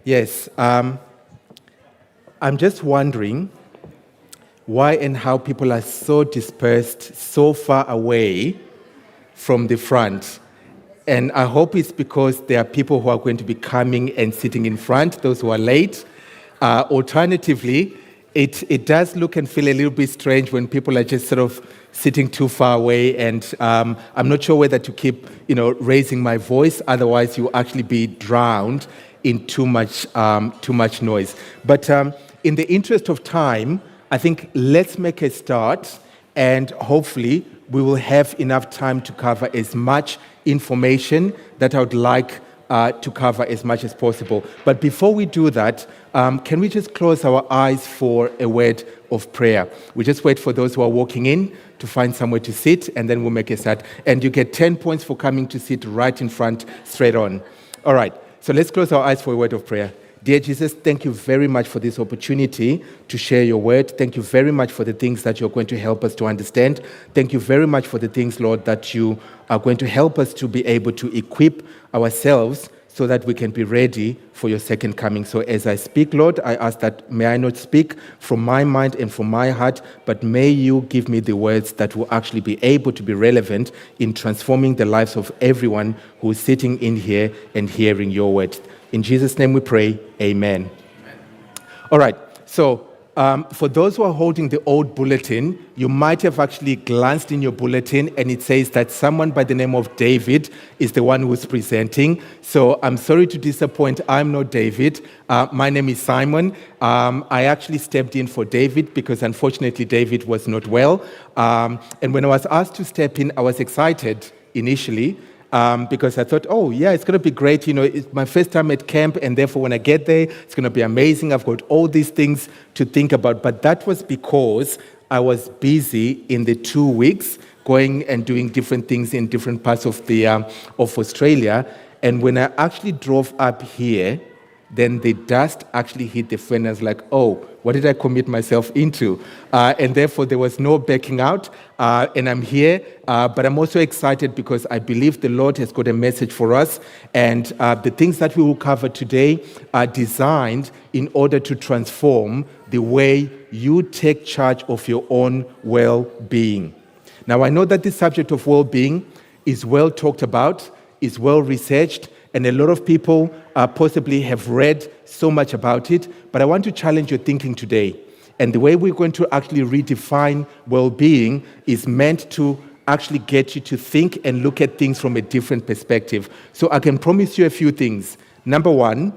Yes, I'm just wondering why and how people are so dispersed, so far away from the front. And I hope it's because there are people who are going to be coming and sitting in front, those who are late. Alternatively, it does look and feel a little bit strange when people are just sort of sitting too far away, and I'm not sure whether to keep, raising my voice. Otherwise, you'll actually be drowned in too much noise. But in the interest of time, I think let's make a start, and hopefully we will have enough time to cover as much information that I would like to cover as much as possible. But before we do that, can we just close our eyes for a word of prayer? We just wait for those who are walking in to find somewhere to sit, and then we'll make a start. And you get 10 points for coming to sit right in front, straight on. All right, so let's close our eyes for a word of prayer. Dear Jesus, thank you very much for this opportunity to share your word. Thank you very much for the things that you're going to help us to understand. Thank you very much for the things, Lord, that you are going to help us to be able to equip ourselves so that we can be ready for your second coming. So as I speak, Lord, I ask that may I not speak from my mind and from my heart, but may you give me the words that will actually be able to be relevant in transforming the lives of everyone who is sitting in here and hearing your word. In Jesus' name we pray, amen. All right, so for those who are holding the old bulletin, you might have actually glanced in your bulletin and it says that someone by the name of David is the one who's presenting. So I'm sorry to disappoint, I'm not David. My name is Simon. I actually stepped in for David because unfortunately David was not well. And when I was asked to step in, I was excited initially. Because I thought, oh, yeah, it's going to be great. It's my first time at camp, and therefore when I get there, it's going to be amazing. I've got all these things to think about. But that was because I was busy in the 2 weeks going and doing different things in different parts of Australia. And when I actually drove up here, then the dust actually hit the fan. I was like, oh, what did I commit myself into? And therefore, there was no backing out. And I'm here. But I'm also excited because I believe the Lord has got a message for us. And the things that we will cover today are designed in order to transform the way you take charge of your own well-being. Now, I know that the subject of well-being is well talked about, is well researched, and a lot of people possibly have read so much about it, but I want to challenge your thinking today. And the way we're going to actually redefine well-being is meant to actually get you to think and look at things from a different perspective. So I can promise you a few things. Number one,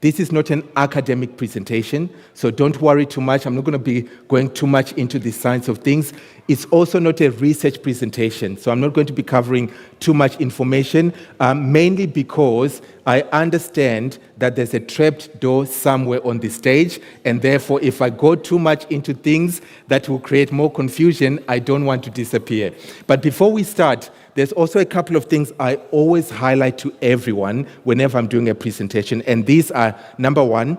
this is not an academic presentation, so don't worry too much. I'm not going to be going too much into the science of things. It's also not a research presentation, so I'm not going to be covering too much information, mainly because I understand that there's a trapped door somewhere on the stage, and therefore if I go too much into things that will create more confusion, I don't want to disappear. But before we start, there's also a couple of things I always highlight to everyone whenever I'm doing a presentation, and these are, number one,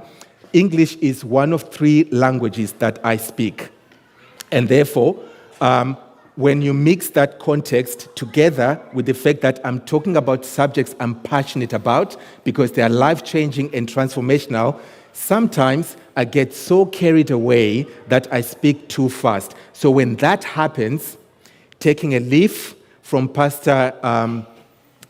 English is one of 3 languages that I speak. And therefore, when you mix that context together with the fact that I'm talking about subjects I'm passionate about because they are life-changing and transformational, sometimes I get so carried away that I speak too fast. So when that happens, taking a leaf from Pastor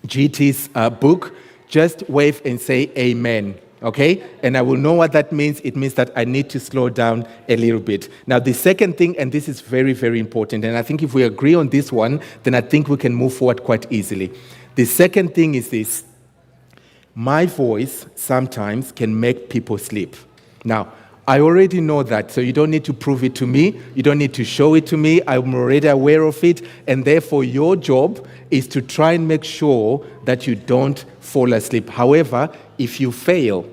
GT's book, just wave and say amen. Okay? And I will know what that means. It means that I need to slow down a little bit. Now, the second thing, and this is very, very important, and I think if we agree on this one, then I think we can move forward quite easily. The second thing is this. My voice sometimes can make people sleep. Now, I already know that, so you don't need to prove it to me. You don't need to show it to me. I'm already aware of it, and therefore your job is to try and make sure that you don't fall asleep. However, if you fail,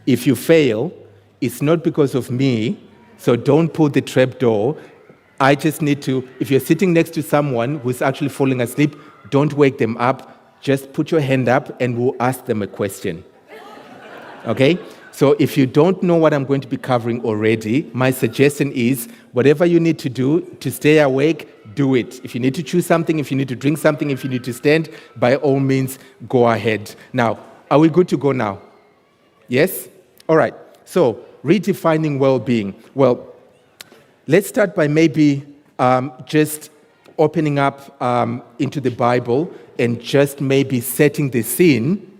it's not because of me, so don't pull the trap door. I just need to, if you're sitting next to someone who's actually falling asleep, don't wake them up. Just put your hand up and we'll ask them a question. Okay? So if you don't know what I'm going to be covering already, my suggestion is whatever you need to do to stay awake, do it. If you need to choose something, if you need to drink something, if you need to stand, by all means, go ahead. Now, are we good to go now? Yes? All right. So, redefining well-being. Well, let's start by maybe just opening up into the Bible and just maybe setting the scene.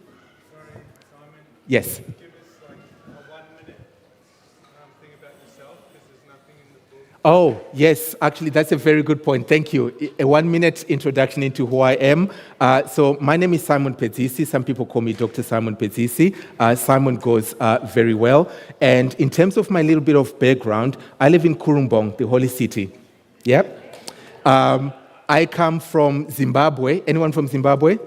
Sorry, Simon. Yes. Can you give us like a 1 minute thing about yourself? Because there's nothing in the book. Oh, yes. Actually, that's a very good point. Thank you. A 1 minute introduction into who I am. So my name is Simon Pedzisi. Some people call me Dr. Simon Pedzisi. Simon goes very well. And in terms of my little bit of background, I live in Kurumbong, the holy city. Yep. I come from Zimbabwe. Anyone from Zimbabwe?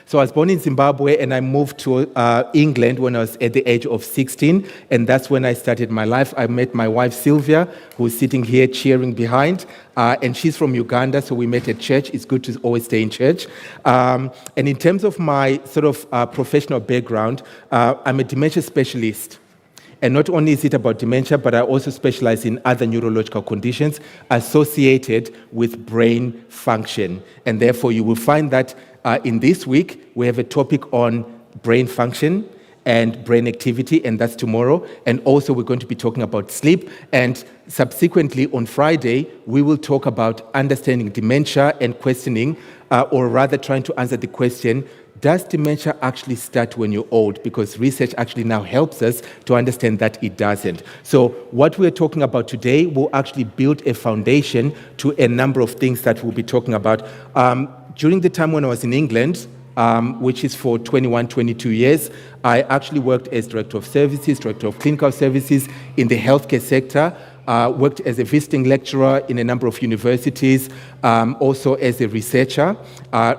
So I was born in Zimbabwe and I moved to England when I was at the age of 16. And that's when I started my life. I met my wife, Sylvia, who's sitting here cheering behind. And she's from Uganda, so we met at church. It's good to always stay in church. And in terms of my sort of professional background, I'm a dementia specialist. And not only is it about dementia, but I also specialize in other neurological conditions associated with brain function. And therefore, you will find that in this week, we have a topic on brain function and brain activity, and that's tomorrow. And also, we're going to be talking about sleep. And subsequently, on Friday, we will talk about understanding dementia and questioning, or rather trying to answer the question, does dementia actually start when you're old? Because research actually now helps us to understand that it doesn't. So what we're talking about today will actually build a foundation to a number of things that we'll be talking about. During the time when I was in England, which is for 21, 22 years, I actually worked as Director of Services, Director of Clinical Services in the healthcare sector. Worked as a visiting lecturer in a number of universities, also as a researcher.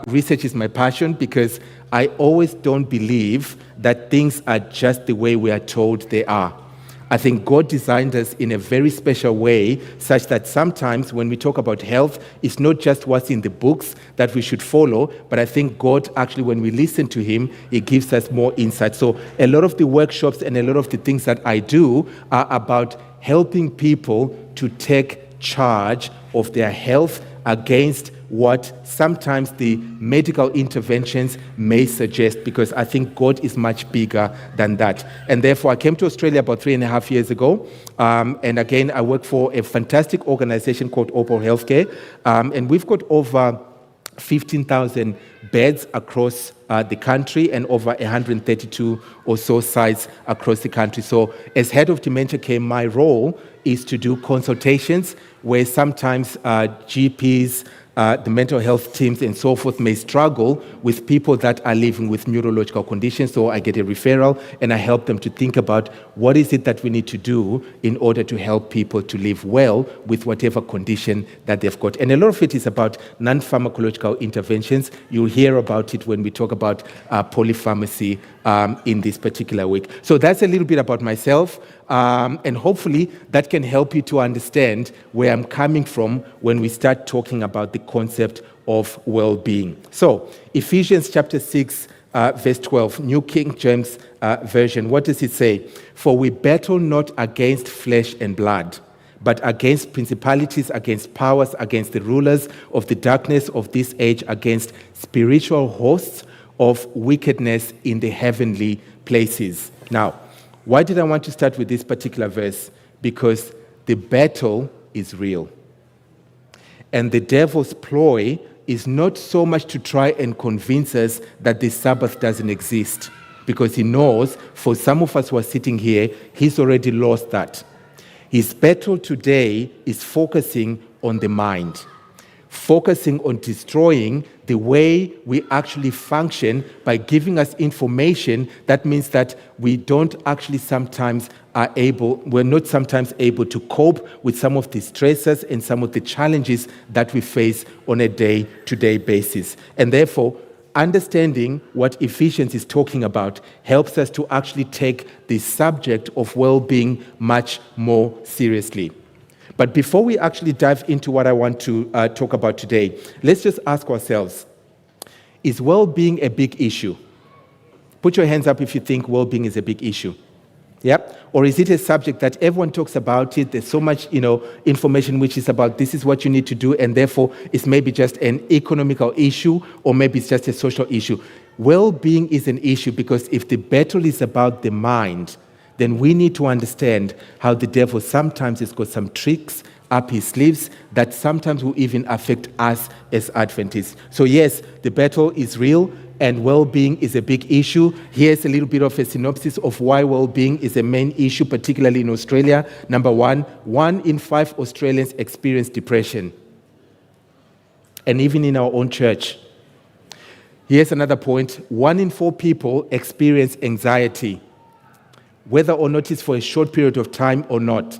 Research is my passion because I always don't believe that things are just the way we are told they are. I think God designed us in a very special way, such that sometimes when we talk about health, it's not just what's in the books that we should follow, but I think God actually, when we listen to Him, He gives us more insight. So a lot of the workshops and a lot of the things that I do are about helping people to take charge of their health against what sometimes the medical interventions may suggest, because I think God is much bigger than that. And therefore, I came to Australia about 3.5 years ago. And again, I work for a fantastic organization called Opal Healthcare. And we've got over 15,000 beds across the country and over 132 or so sites across the country. So as head of dementia care, my role is to do consultations where sometimes GPs, the mental health teams and so forth may struggle with people that are living with neurological conditions. So I get a referral and I help them to think about what is it that we need to do in order to help people to live well with whatever condition that they've got. And a lot of it is about non-pharmacological interventions. You'll hear about it when we talk about polypharmacy in this particular week. So that's a little bit about myself. And hopefully that can help you to understand where I'm coming from when we start talking about the concept of well-being. So Ephesians chapter 6, verse 12, New King James Version. What does it say? For we battle not against flesh and blood, but against principalities, against powers, against the rulers of the darkness of this age, against spiritual hosts of wickedness in the heavenly places. Now, why did I want to start with this particular verse? Because the battle is real. And the devil's ploy is not so much to try and convince us that the Sabbath doesn't exist, because he knows for some of us who are sitting here, he's already lost that. His battle today is focusing on the mind, focusing on destroying the way we actually function by giving us information that means that we don't actually we're not sometimes able to cope with some of the stresses and some of the challenges that we face on a day-to-day basis. And therefore, understanding what Ephesians is talking about helps us to actually take the subject of well-being much more seriously. But before we actually dive into what I want to talk about today, let's just ask ourselves, is well-being a big issue? Put your hands up if you think well-being is a big issue. Yep. Or is it a subject that everyone talks about it? There's so much, information which is about this is what you need to do, and therefore it's maybe just an economical issue, or maybe it's just a social issue. Well-being is an issue because if the battle is about the mind, then we need to understand how the devil sometimes has got some tricks up his sleeves that sometimes will even affect us as Adventists. So yes, the battle is real and well-being is a big issue. Here's a little bit of a synopsis of why well-being is a main issue, particularly in Australia. Number 1 in 5 Australians experience depression. And even in our own church. Here's another point. 1 in 4 people experience anxiety, whether or not it's for a short period of time or not.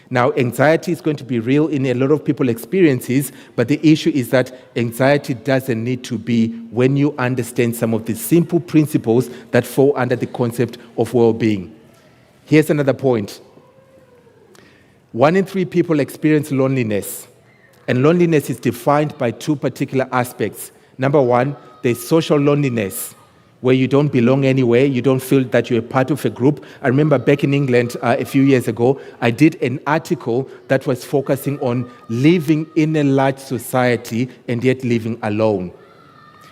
Now, anxiety is going to be real in a lot of people's experiences, but the issue is that anxiety doesn't need to be when you understand some of the simple principles that fall under the concept of well-being. Here's another point. 1 in 3 people experience loneliness, and loneliness is defined by 2 particular aspects. Number 1, there's social loneliness, where you don't belong anywhere, you don't feel that you're a part of a group. I remember back in England a few years ago, I did an article that was focusing on living in a large society and yet living alone.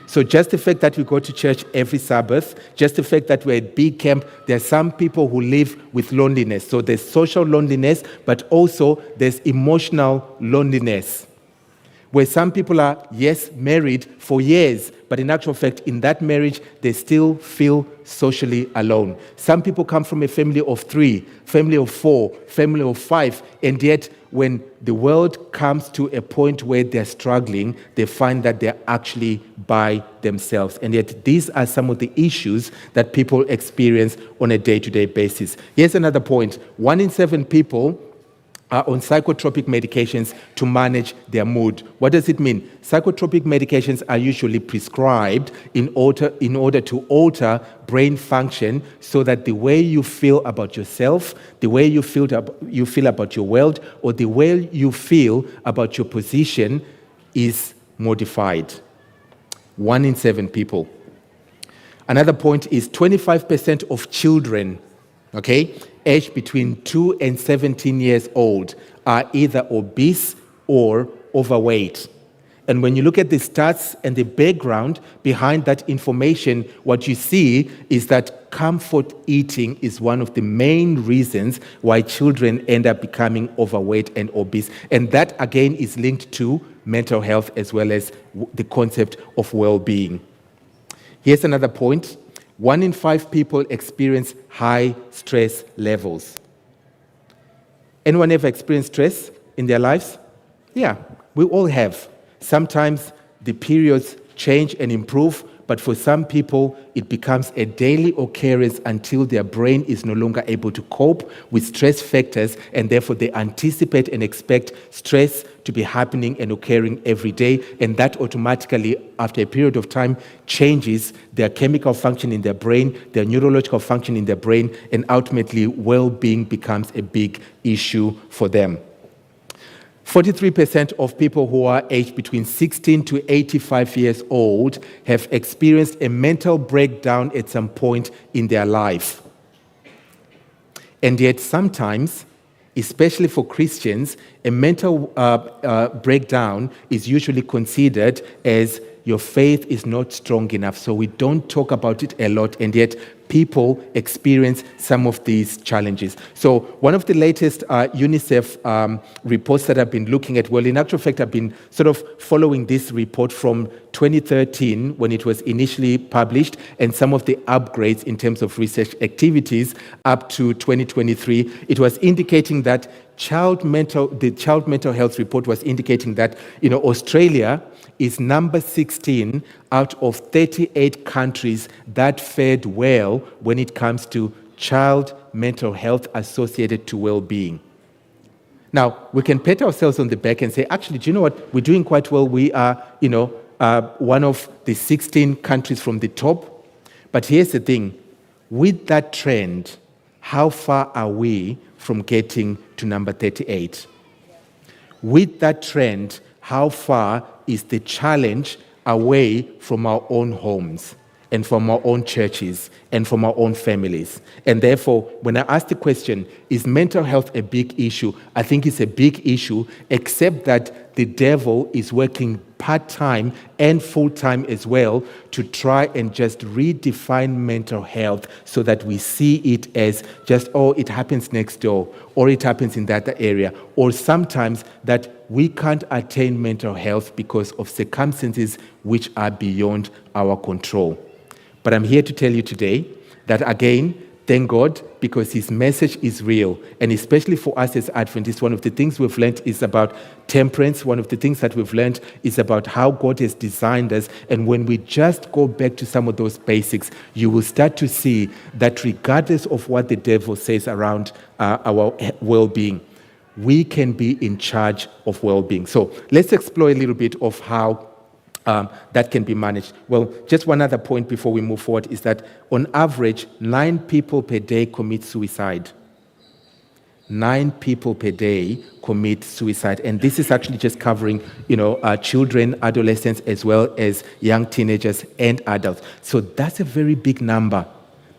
So just the fact that we go to church every Sabbath, just the fact that we're at big camp, there are some people who live with loneliness. So there's social loneliness, but also there's emotional loneliness, where some people are, yes, married for years, but in actual fact, in that marriage, they still feel socially alone. Some people come from a family of 3, family of 4, family of 5, and yet when the world comes to a point where they're struggling, they find that they're actually by themselves. And yet these are some of the issues that people experience on a day-to-day basis. Here's another point. 1 in 7 people are on psychotropic medications to manage their mood. What does it mean? Psychotropic medications are usually prescribed in order to alter brain function so that the way you feel about yourself, the way you feel about your world, or the way you feel about your position is modified. 1 in 7 people. Another point is 25% of children, aged between 2 and 17 years old are either obese or overweight. And when you look at the stats and the background behind that information, what you see is that comfort eating is one of the main reasons why children end up becoming overweight and obese. And that, again, is linked to mental health as well as the concept of well-being. Here's another point. 1 in 5 people experience high stress levels. Anyone ever experienced stress in their lives? Yeah, we all have. Sometimes the periods change and improve, but for some people, it becomes a daily occurrence until their brain is no longer able to cope with stress factors, and therefore they anticipate and expect stress to be happening and occurring every day, and that automatically, after a period of time, changes their chemical function in their brain, their neurological function in their brain, and ultimately well-being becomes a big issue for them. 43% of people who are aged between 16 to 85 years old have experienced a mental breakdown at some point in their life. And yet sometimes, especially for Christians, a mental breakdown is usually considered as your faith is not strong enough. So we don't talk about it a lot, and yet people experience some of these challenges. So one of the latest UNICEF reports that I've been looking at, well, in actual fact, I've been sort of following this report from 2013 when it was initially published, and some of the upgrades in terms of research activities up to 2023. It was indicating that the child mental health report was indicating that, Australia is number 16 out of 38 countries that fared well when it comes to child mental health associated to well-being. Now, we can pat ourselves on the back and say, actually, do you know what? We're doing quite well. We are, one of the 16 countries from the top. But here's the thing. With that trend, how far are we from getting to number 38? With that trend, how far is the challenge away from our own homes and from our own churches and from our own families? And therefore, when I ask the question, is mental health a big issue? I think it's a big issue, except that the devil is working part-time and full-time as well to try and just redefine mental health so that we see it as just, oh, it happens next door, or it happens in that area, or sometimes that we can't attain mental health because of circumstances which are beyond our control. But I'm here to tell you today that, again, thank God, because his message is real. And especially for us as Adventists, one of the things we've learned is about temperance. One of the things that we've learned is about how God has designed us. And when we just go back to some of those basics, you will start to see that regardless of what the devil says around our well-being, we can be in charge of well-being. So let's explore a little bit of how that can be managed. Well, just one other point before we move forward is that on average, 9 people per day commit suicide. 9 people per day commit suicide. And this is actually just covering, children, adolescents, as well as young teenagers and adults. So that's a very big number.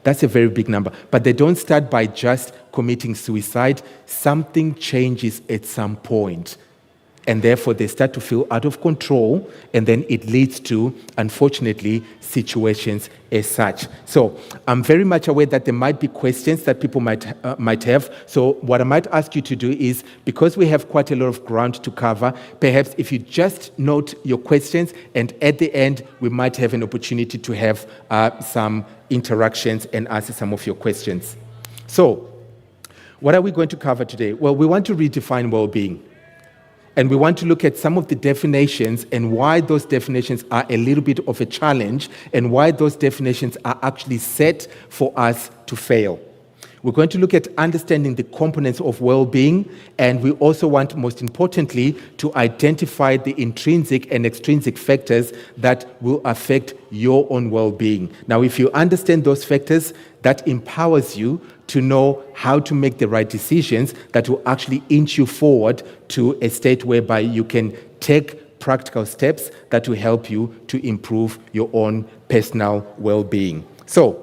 That's a very big number. But they don't start by just committing suicide. Something changes at some point. And therefore, they start to feel out of control, and then it leads to, unfortunately, situations as such. So I'm very much aware that there might be questions that people might have. So what I might ask you to do is, because we have quite a lot of ground to cover, perhaps if you just note your questions, and at the end, we might have an opportunity to have some interactions and answer some of your questions. So what are we going to cover today? Well, we want to redefine well-being. And we want to look at some of the definitions and why those definitions are a little bit of a challenge and why those definitions are actually set for us to fail. We're going to look at understanding the components of well-being, and we also want, most importantly, to identify the intrinsic and extrinsic factors that will affect your own well-being. Now, if you understand those factors, that empowers you to know how to make the right decisions that will actually inch you forward to a state whereby you can take practical steps that will help you to improve your own personal well-being. So,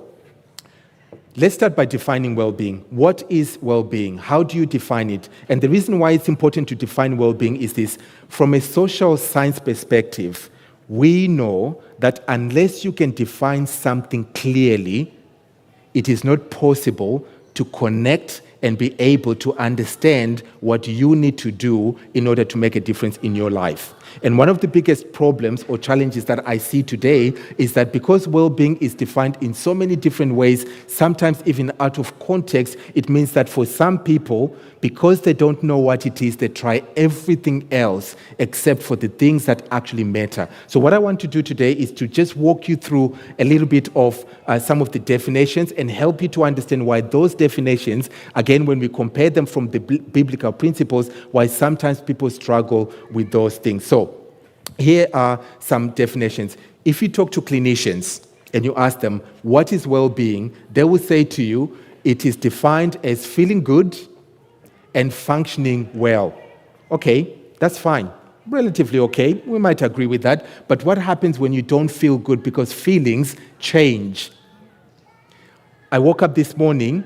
let's start by defining well-being. What is well-being? How do you define it? And the reason why it's important to define well-being is this. From a social science perspective, we know that unless you can define something clearly, it is not possible to connect and be able to understand what you need to do in order to make a difference in your life. And one of the biggest problems or challenges that I see today is that because well-being is defined in so many different ways, sometimes even out of context, it means that for some people, because they don't know what it is, they try everything else except for the things that actually matter. So what I want to do today is to just walk you through a little bit of some of the definitions and help you to understand why those definitions, again, when we compare them from the biblical principles, why sometimes people struggle with those things. So here are some definitions. If you talk to clinicians and you ask them, what is well-being? They will say to you, it is defined as feeling good and functioning well. Okay, that's fine. Relatively okay. We might agree with that. But what happens when you don't feel good? Because feelings change. I woke up this morning,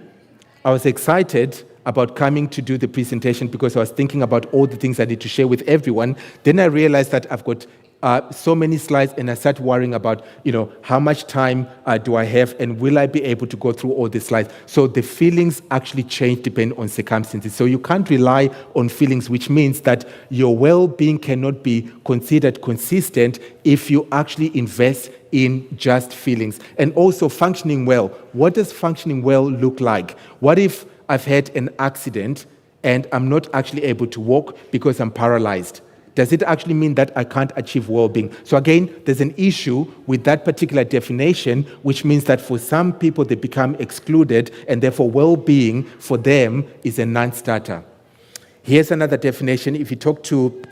I was excited about coming to do the presentation because I was thinking about all the things I need to share with everyone. Then I realized that I've got so many slides, and I start worrying about, how much time do I have, and will I be able to go through all the slides? So the feelings actually change depending on circumstances. So you can't rely on feelings, which means that your well-being cannot be considered consistent if you actually invest in just feelings. And also functioning well. What does functioning well look like? What if I've had an accident and I'm not actually able to walk because I'm paralyzed? Does it actually mean that I can't achieve well-being? So again, there's an issue with that particular definition, which means that for some people, they become excluded, and therefore well-being for them is a non-starter. Here's another definition. If you talk to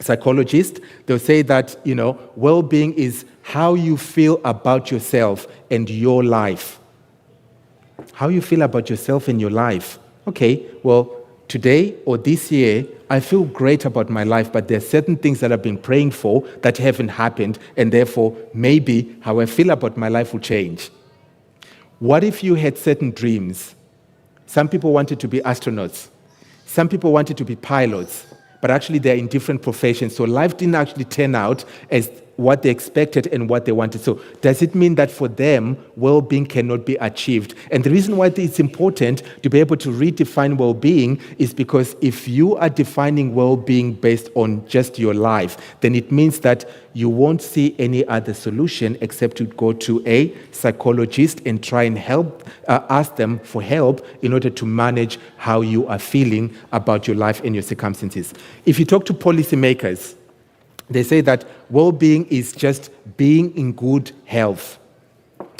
psychologists, they'll say that, well-being is how you feel about yourself and your life. How you feel about yourself and your life. Okay, well, today or this year, I feel great about my life, but there are certain things that I've been praying for that haven't happened, and therefore maybe how I feel about my life will change. What if you had certain dreams? Some people wanted to be astronauts. Some people wanted to be pilots. but actually they're in different professions. So life didn't actually turn out as what they expected and what they wanted. So does it mean that for them, well-being cannot be achieved? And the reason why it's important to be able to redefine well-being is because if you are defining well-being based on just your life, then it means that you won't see any other solution except to go to a psychologist and try and ask them for help in order to manage how you are feeling about your life and your circumstances. If you talk to policymakers, they say that well-being is just being in good health,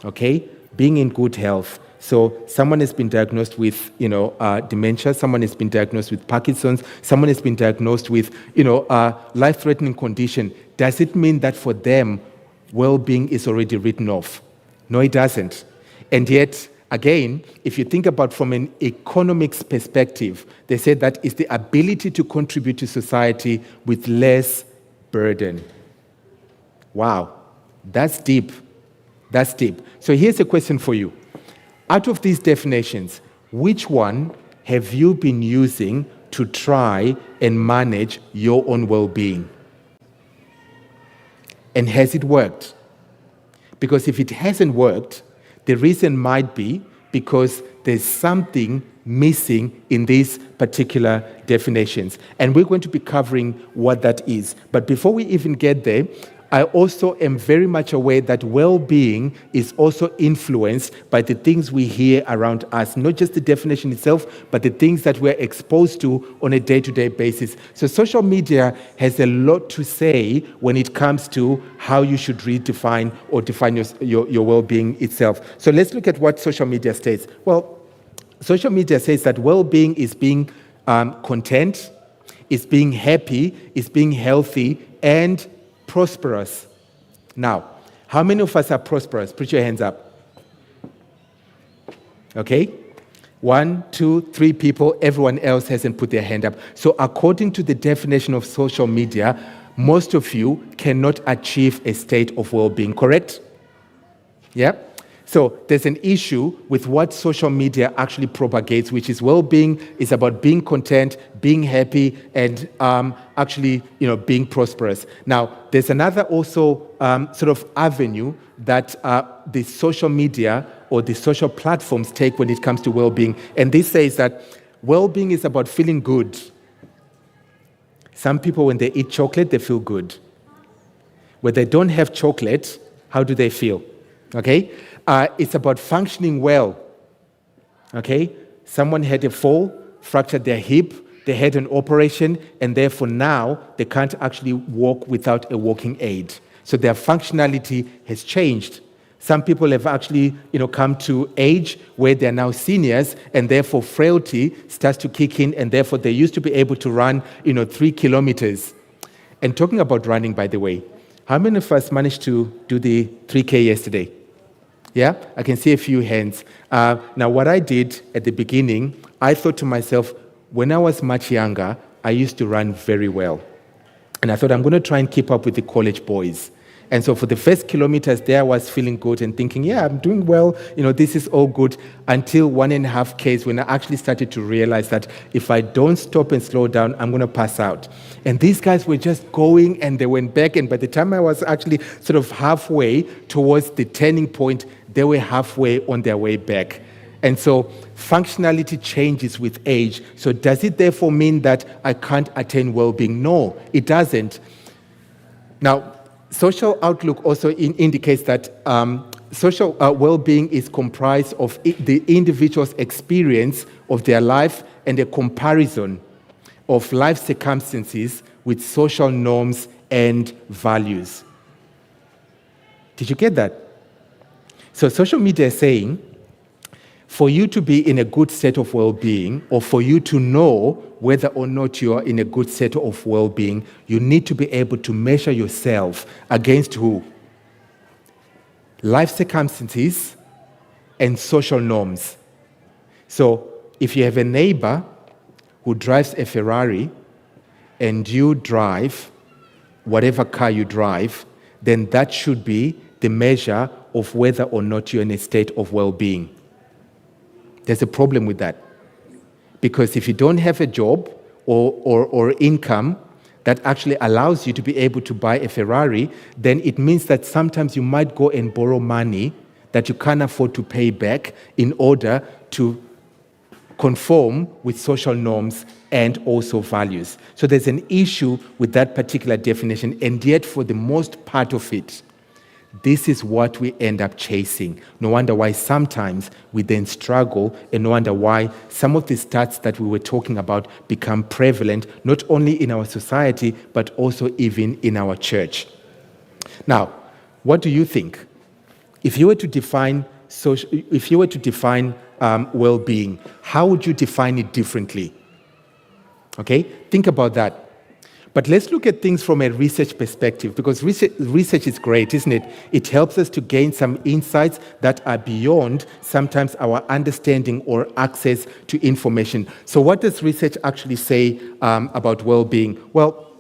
okay? Being in good health. So someone has been diagnosed with, dementia. Someone has been diagnosed with Parkinson's. Someone has been diagnosed with, life-threatening condition. Does it mean that for them, well-being is already written off? No, it doesn't. And yet, again, if you think about from an economics perspective, they say that it's the ability to contribute to society with less burden. Wow, that's deep. That's deep. So here's a question for you. Out of these definitions, which one have you been using to try and manage your own well-being? And has it worked? Because if it hasn't worked, the reason might be because there's something missing in these particular definitions. And we're going to be covering what that is. But before we even get there, I also am very much aware that well-being is also influenced by the things we hear around us, not just the definition itself, but the things that we're exposed to on a day-to-day basis. So social media has a lot to say when it comes to how you should redefine or define your well-being itself. So let's look at what social media states. Well, social media says that well-being is being content, is being happy, is being healthy, and prosperous. Now, how many of us are prosperous? Put your hands up. Okay? 1, 2, 3 people. Everyone else hasn't put their hand up. So according to the definition of social media, most of you cannot achieve a state of well-being, correct? Yeah? So there's an issue with what social media actually propagates, which is well-being is about being content, being happy, and actually, being prosperous. Now, there's another also sort of avenue that the social media or the social platforms take when it comes to well-being. And this says that well-being is about feeling good. Some people, when they eat chocolate, they feel good. When they don't have chocolate, how do they feel? Okay? It's about functioning well. Okay? Someone had a fall, fractured their hip, they had an operation, and therefore now they can't actually walk without a walking aid. So their functionality has changed. Some people have actually, come to age where they're now seniors, and therefore frailty starts to kick in, and therefore they used to be able to run, 3 kilometers. And talking about running, by the way, how many of us managed to do the 3K yesterday? Yeah, I can see a few hands. Now, what I did at the beginning, I thought to myself, when I was much younger, I used to run very well. And I thought, I'm going to try and keep up with the college boys. And so for the first kilometers there, I was feeling good and thinking, yeah, I'm doing well. This is all good. Until 1.5 Ks, when I actually started to realize that if I don't stop and slow down, I'm going to pass out. And these guys were just going and they went back. And by the time I was actually sort of halfway towards the turning point, they were halfway on their way back. And so functionality changes with age. So does it therefore mean that I can't attain well-being? No, it doesn't. Now, social outlook also indicates that social well-being is comprised of the individual's experience of their life and a comparison of life circumstances with social norms and values. Did you get that? So social media is saying, for you to be in a good state of well-being, or for you to know whether or not you are in a good state of well-being, you need to be able to measure yourself against who? Life circumstances and social norms. So if you have a neighbor who drives a Ferrari and you drive whatever car you drive, then that should be the measure of whether or not you're in a state of well-being. There's a problem with that. Because if you don't have a job, or income that actually allows you to be able to buy a Ferrari, then it means that sometimes you might go and borrow money that you can't afford to pay back in order to conform with social norms and also values. So there's an issue with that particular definition, and yet for the most part of it, this is what we end up chasing. No wonder why sometimes we then struggle, and no wonder why some of the stats that we were talking about become prevalent, not only in our society, but also even in our church. Now, what do you think? If you were to define well-being, how would you define it differently? Okay, think about that. But let's look at things from a research perspective, because research is great, isn't it? It helps us to gain some insights that are beyond sometimes our understanding or access to information. So what does research actually say about well-being? Well,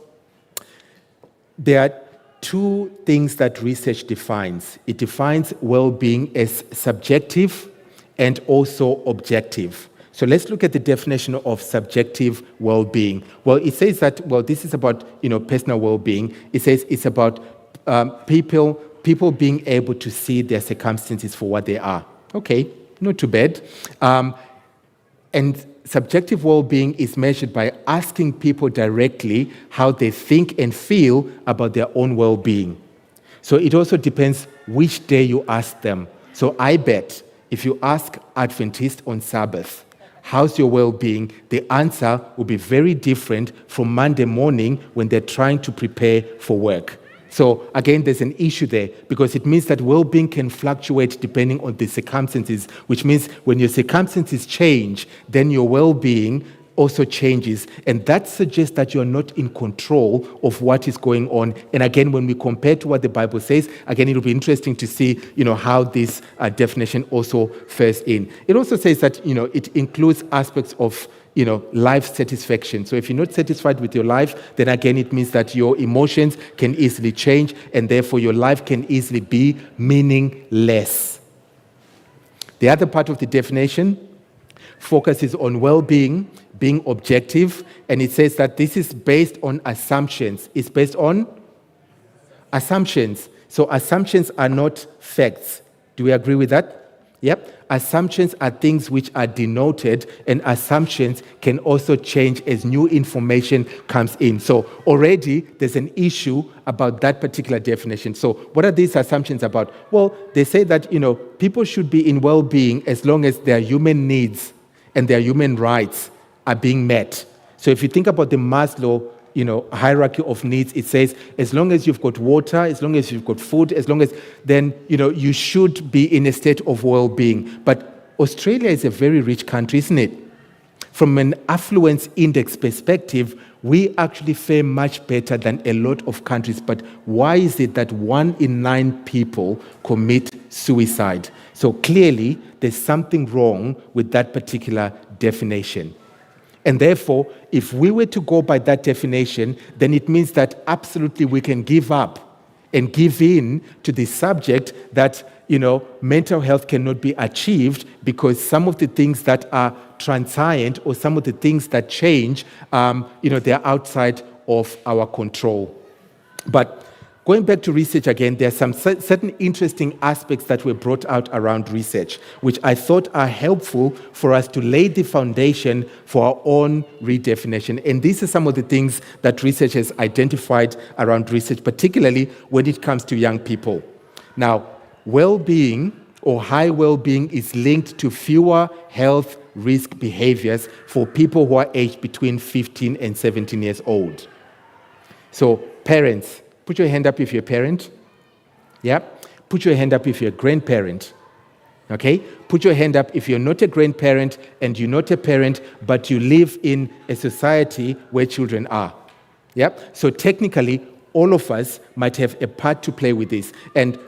there are two things that research defines. It defines well-being as subjective and also objective. So let's look at the definition of subjective well-being. Well, it says that, this is about, personal well-being. It says it's about people being able to see their circumstances for what they are. Okay, not too bad. And subjective well-being is measured by asking people directly how they think and feel about their own well-being. So it also depends which day you ask them. So I bet if you ask Adventists on Sabbath, how's your well-being? The answer will be very different from Monday morning when they're trying to prepare for work. So again, there's an issue there because it means that well-being can fluctuate depending on the circumstances, which means when your circumstances change, then your well-being also changes. And that suggests that you're not in control of what is going on. And again, when we compare to what the Bible says, again, it'll be interesting to see, how this definition also fares in. It also says that, it includes aspects of, life satisfaction. So if you're not satisfied with your life, then again, it means that your emotions can easily change, and therefore your life can easily be meaningless. The other part of the definition focuses on well-being, being objective, and it says that this is based on assumptions. It's based on assumptions. So assumptions are not facts. Do we agree with that? Yep. Assumptions are things which are denoted, and assumptions can also change as new information comes in. So already there's an issue about that particular definition. So what are these assumptions about? Well, they say that, people should be in well-being as long as their human needs and their human rights are being met. So if you think about the Maslow, hierarchy of needs, it says as long as you've got water, as long as you've got food, as long as then, you should be in a state of well-being. But Australia is a very rich country, isn't it? From an affluence index perspective, we actually fare much better than a lot of countries. But why is it that 1 in 9 people commit suicide? So clearly, there's something wrong with that particular definition. And therefore, if we were to go by that definition, then it means that absolutely we can give up and give in to the subject that, mental health cannot be achieved because some of the things that are transient or some of the things that change, they're outside of our control. But going back to research again, there are some certain interesting aspects that were brought out around research, which I thought are helpful for us to lay the foundation for our own redefinition. And these are some of the things that research has identified around research, particularly when it comes to young people. Now, well-being or high well-being is linked to fewer health risk behaviors for people who are aged between 15 and 17 years old. So, parents, put your hand up if you're a parent. Yeah? Put your hand up if you're a grandparent. Okay? Put your hand up if you're not a grandparent and you're not a parent, but you live in a society where children are. Yeah? So technically, all of us might have a part to play with this. And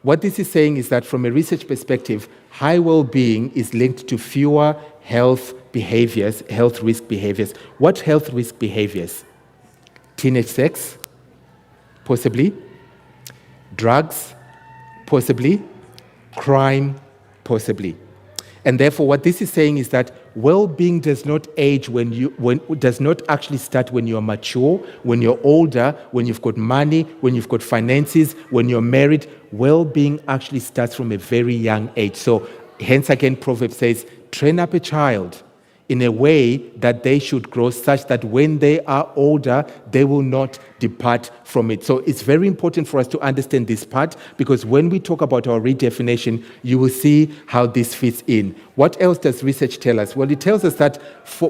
what this is saying is that from a research perspective, high well-being is linked to fewer health behaviors, health risk behaviors. What health risk behaviors? Teenage sex? Possibly. Drugs? Possibly. Crime? Possibly. And therefore, what this is saying is that well-being does not does not actually start when you're mature, when you're older, when you've got money, when you've got finances, when you're married. Well-being actually starts from a very young age. So hence again, Proverbs says, train up a child in a way that they should grow, such that when they are older, they will not depart from it. So it's very important for us to understand this part, because when we talk about our redefinition, you will see how this fits in. What else does research tell us? Well, it tells us that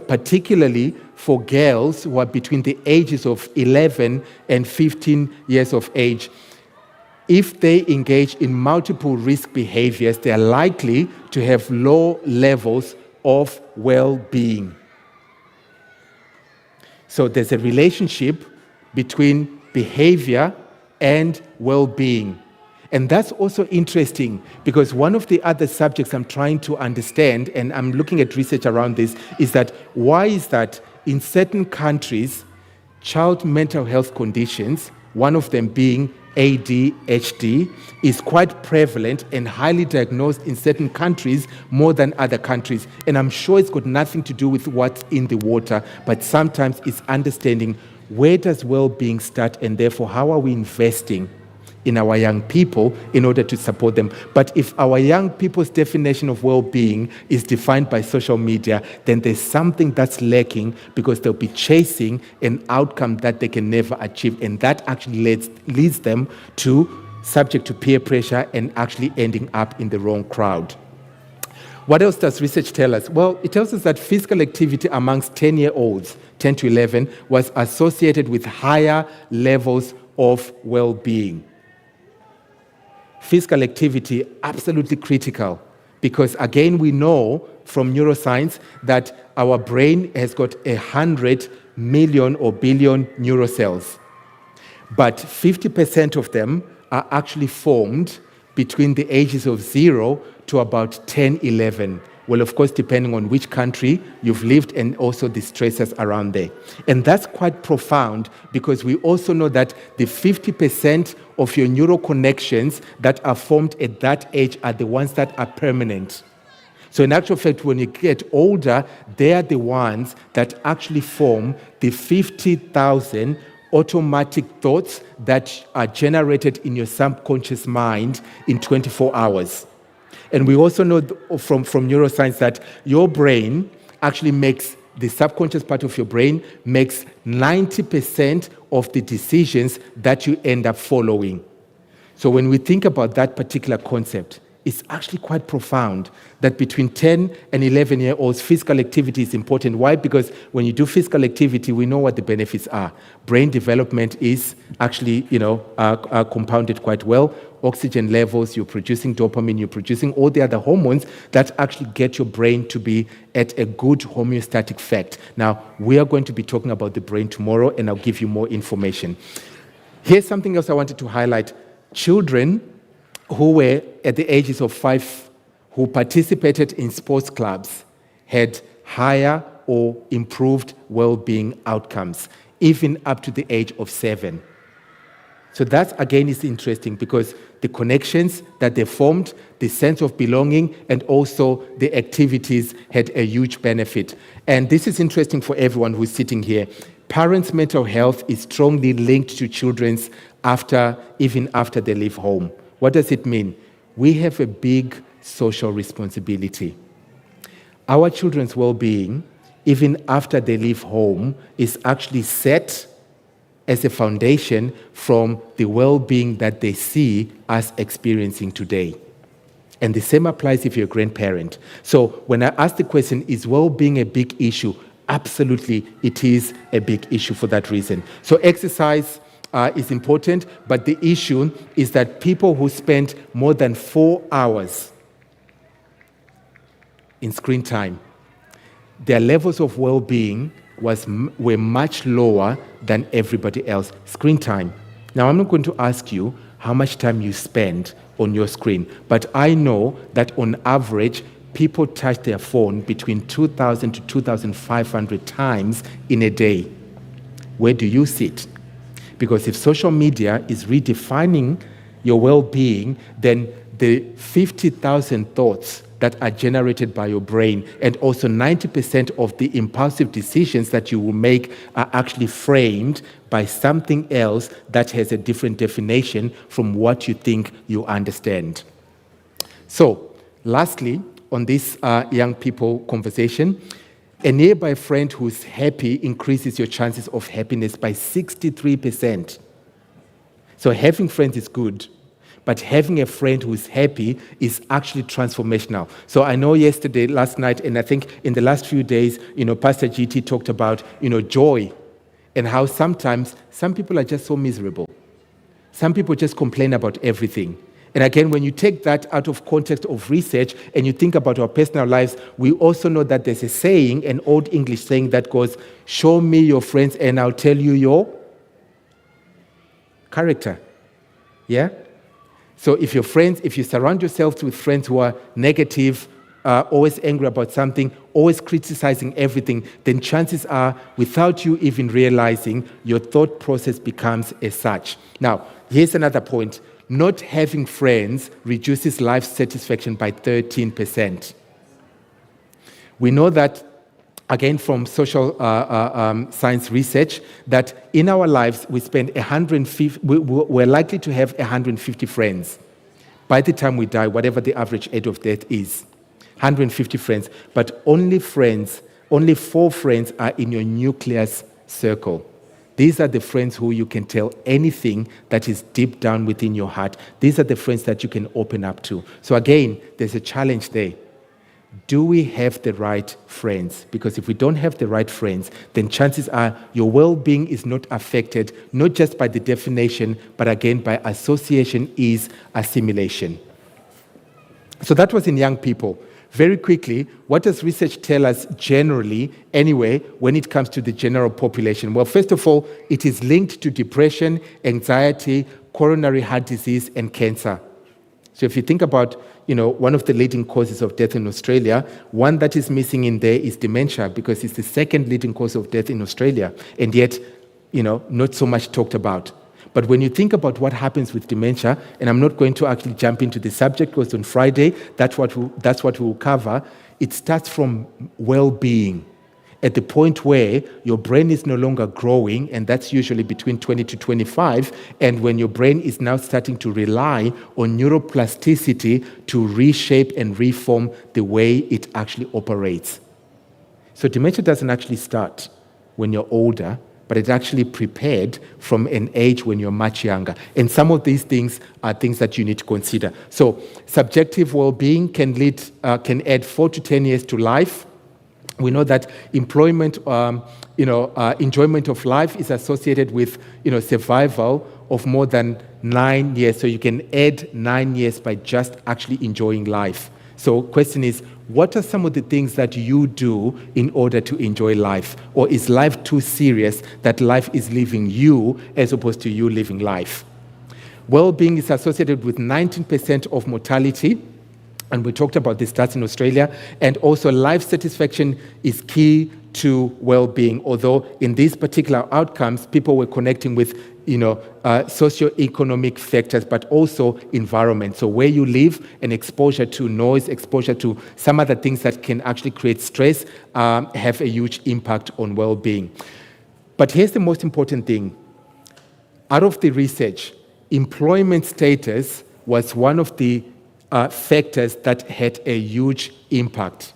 particularly for girls who are between the ages of 11 and 15 years of age, if they engage in multiple risk behaviors, they are likely to have low levels of well-being. So there's a relationship between behavior and well-being. And that's also interesting, because one of the other subjects I'm trying to understand, and I'm looking at research around this, is that why is that in certain countries, child mental health conditions, one of them being ADHD, is quite prevalent and highly diagnosed in certain countries more than other countries. And I'm sure it's got nothing to do with what's in the water, but sometimes it's understanding where does well-being start, and therefore how are we investing in our young people in order to support them. But if our young people's definition of well-being is defined by social media, then there's something that's lacking, because they'll be chasing an outcome that they can never achieve, and that actually leads them to subject to peer pressure and actually ending up in the wrong crowd. What else does research tell us? Well, it tells us that physical activity amongst 10-year-olds, 10 to 11, was associated with higher levels of well-being. Physical activity, absolutely critical, because again, we know from neuroscience that our brain has got 100 million or billion neurocells, but 50% of them are actually formed between the ages of 0 to about 10, 11. Well, of course, depending on which country you've lived and also the stressors around there. And that's quite profound, because we also know that the 50% of your neural connections that are formed at that age are the ones that are permanent. So in actual fact, when you get older, they are the ones that actually form the 50,000 automatic thoughts that are generated in your subconscious mind in 24 hours. And we also know from neuroscience that your brain actually makes, the subconscious part of your brain makes 90% of the decisions that you end up following. So when we think about that particular concept, it's actually quite profound that between 10 and 11-year-olds, physical activity is important. Why? Because when you do physical activity, we know what the benefits are. Brain development is actually, compounded quite well. Oxygen levels, you're producing dopamine, you're producing all the other hormones that actually get your brain to be at a good homeostatic effect. Now, we are going to be talking about the brain tomorrow, and I'll give you more information. Here's something else I wanted to highlight. Children who were at the ages of 5, who participated in sports clubs, had higher or improved well-being outcomes, even up to the age of 7. So that, again, is interesting, because the connections that they formed, the sense of belonging, and also the activities had a huge benefit. And this is interesting for everyone who's sitting here. Parents' mental health is strongly linked to children's even after they leave home. What does it mean? We have a big social responsibility. Our children's well-being, even after they leave home, is actually set as a foundation from the well-being that they see us experiencing today. And the same applies if you're a grandparent. So when I ask the question, is well-being a big issue? Absolutely, it is a big issue for that reason. So exercise is important, but the issue is that people who spend more than 4 hours in screen time, their levels of well-being were much lower than everybody else. Screen time. Now, I'm not going to ask you how much time you spend on your screen, but I know that on average, people touch their phone between 2,000 to 2,500 times in a day. Where do you sit? Because if social media is redefining your well-being, then the 50,000 thoughts that are generated by your brain. And also 90% of the impulsive decisions that you will make are actually framed by something else that has a different definition from what you think you understand. So, lastly, on this young people conversation, a nearby friend who's happy increases your chances of happiness by 63%. So having friends is good, but having a friend who's happy is actually transformational. So I know last night, and I think in the last few days, Pastor GT talked about, joy and how sometimes some people are just so miserable. Some people just complain about everything. And again, when you take that out of context of research and you think about our personal lives, we also know that there's a saying, an old English saying that goes, show me your friends and I'll tell you your character. Yeah? So if you surround yourself with friends who are negative, always angry about something, always criticizing everything, then chances are, without you even realizing, your thought process becomes as such. Now, here's another point. Not having friends reduces life satisfaction by 13%. We know that, again, from social science research, that in our lives we spend 150. We're likely to have 150 friends by the time we die, whatever the average age of death is. 150 friends, but only 4 friends are in your nucleus circle. These are the friends who you can tell anything that is deep down within your heart. These are the friends that you can open up to. So again, there's a challenge there. Do we have the right friends? Because if we don't have the right friends, then chances are your well-being is not affected, not just by the definition, but again by association is assimilation. So that was in young people. Very quickly, what does research tell us generally, anyway, when it comes to the general population? Well, first of all, it is linked to depression, anxiety, coronary heart disease, and cancer. So if you think about, one of the leading causes of death in Australia, one that is missing in there is dementia, because it's the second leading cause of death in Australia, and yet, not so much talked about. But when you think about what happens with dementia, and I'm not going to actually jump into the subject because on Friday, that's what we'll cover, it starts from well-being. At the point where your brain is no longer growing, and that's usually between 20 to 25, and when your brain is now starting to rely on neuroplasticity to reshape and reform the way it actually operates. So dementia doesn't actually start when you're older, but it's actually prepared from an age when you're much younger. And some of these things are things that you need to consider. So subjective well-being can add 4 to 10 years to life. We know that enjoyment of life is associated with, survival of more than 9 years. So you can add 9 years by just actually enjoying life. So question is, what are some of the things that you do in order to enjoy life? Or is life too serious that life is living you as opposed to you living life? Well-being is associated with 19% of mortality. And we talked about the stats in Australia. And also life satisfaction is key to well-being. Although in these particular outcomes, people were connecting with, socioeconomic factors, but also environment. So where you live and exposure to noise, exposure to some other things that can actually create stress, have a huge impact on well-being. But here's the most important thing. Out of the research, employment status was one of the factors that had a huge impact.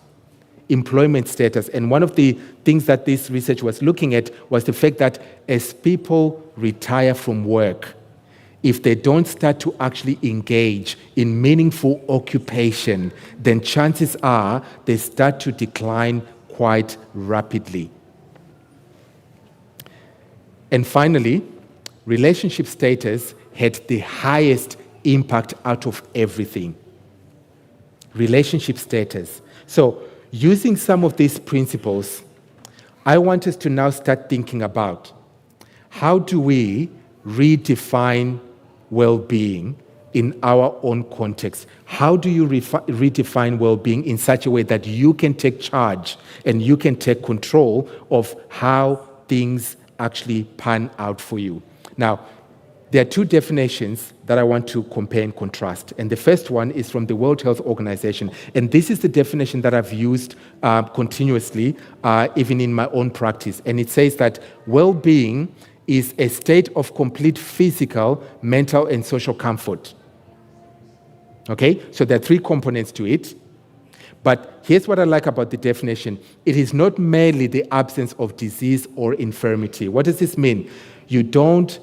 Employment status. And one of the things that this research was looking at was the fact that as people retire from work, if they don't start to actually engage in meaningful occupation, then chances are they start to decline quite rapidly. And finally, relationship status had the highest impact out of everything. Relationship status. So, using some of these principles, I want us to now start thinking about how do we redefine well-being in our own context? How do you redefine well-being in such a way that you can take charge and you can take control of how things actually pan out for you? Now, There are two definitions that I want to compare and contrast. And the first one is from the World Health Organization. And this is the definition that I've used continuously, even in my own practice. And it says that well-being is a state of complete physical, mental, and social comfort. Okay? So there are three components to it. But here's what I like about the definition. It is not merely the absence of disease or infirmity. What does this mean? You don't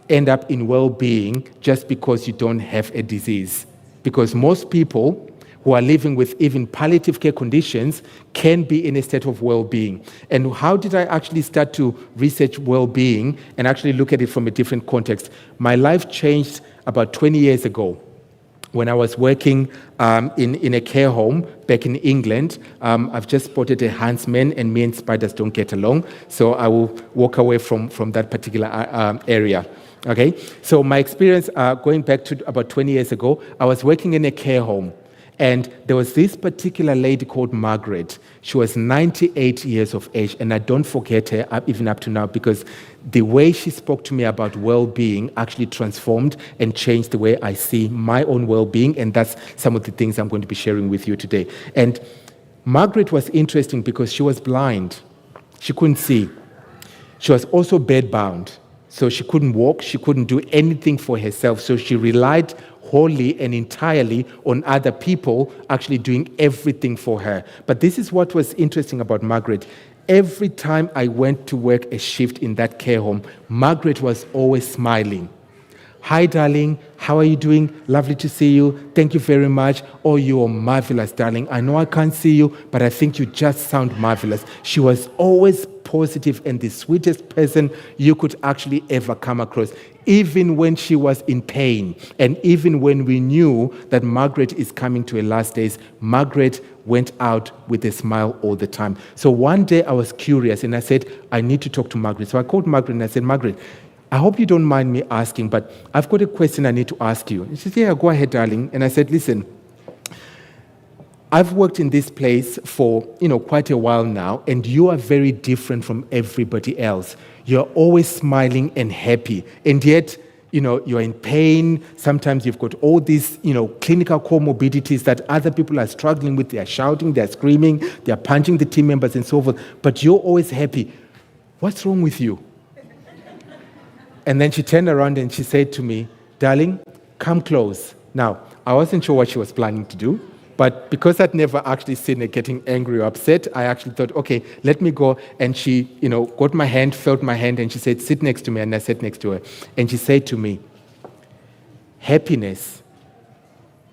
end up in well-being just because you don't have a disease. Because most people who are living with even palliative care conditions can be in a state of well-being. And how did I actually start to research well-being and actually look at it from a different context? My life changed about 20 years ago when I was working in a care home back in England. I've just spotted a huntsman, and me and spiders don't get along, so I will walk away from that particular area. Okay, so my experience going back to about 20 years ago, I was working in a care home, and there was this particular lady called Margaret. She was 98 years of age, and I don't forget her even up to now, because the way she spoke to me about well-being actually transformed and changed the way I see my own well-being, and that's some of the things I'm going to be sharing with you today. And Margaret was interesting because she was blind. She couldn't see. She was also bedbound. So she couldn't walk, she couldn't do anything for herself. So she relied wholly and entirely on other people actually doing everything for her. But this is what was interesting about Margaret. Every time I went to work a shift in that care home, Margaret was always smiling. Hi, darling. How are you doing? Lovely to see you. Thank you very much. Oh, you are marvelous, darling. I know I can't see you, but I think you just sound marvelous. She was always positive and the sweetest person you could actually ever come across, even when she was in pain. And even when we knew that Margaret is coming to her last days, Margaret went out with a smile all the time. So one day I was curious and I said, I need to talk to Margaret. So I called Margaret and I said, Margaret, I hope you don't mind me asking, but I've got a question I need to ask you. And she said, yeah, go ahead, darling. And I said, listen, I've worked in this place for, quite a while now, and you are very different from everybody else. You're always smiling and happy, and yet, you're in pain. Sometimes you've got all these, clinical comorbidities that other people are struggling with. They're shouting, they're screaming, they're punching the team members and so forth, but you're always happy. What's wrong with you? And then she turned around and she said to me, darling, come close. Now, I wasn't sure what she was planning to do, but because I'd never actually seen her getting angry or upset, I actually thought, okay, let me go. And she, got my hand, felt my hand, and she said, sit next to me. And I sat next to her. And she said to me, happiness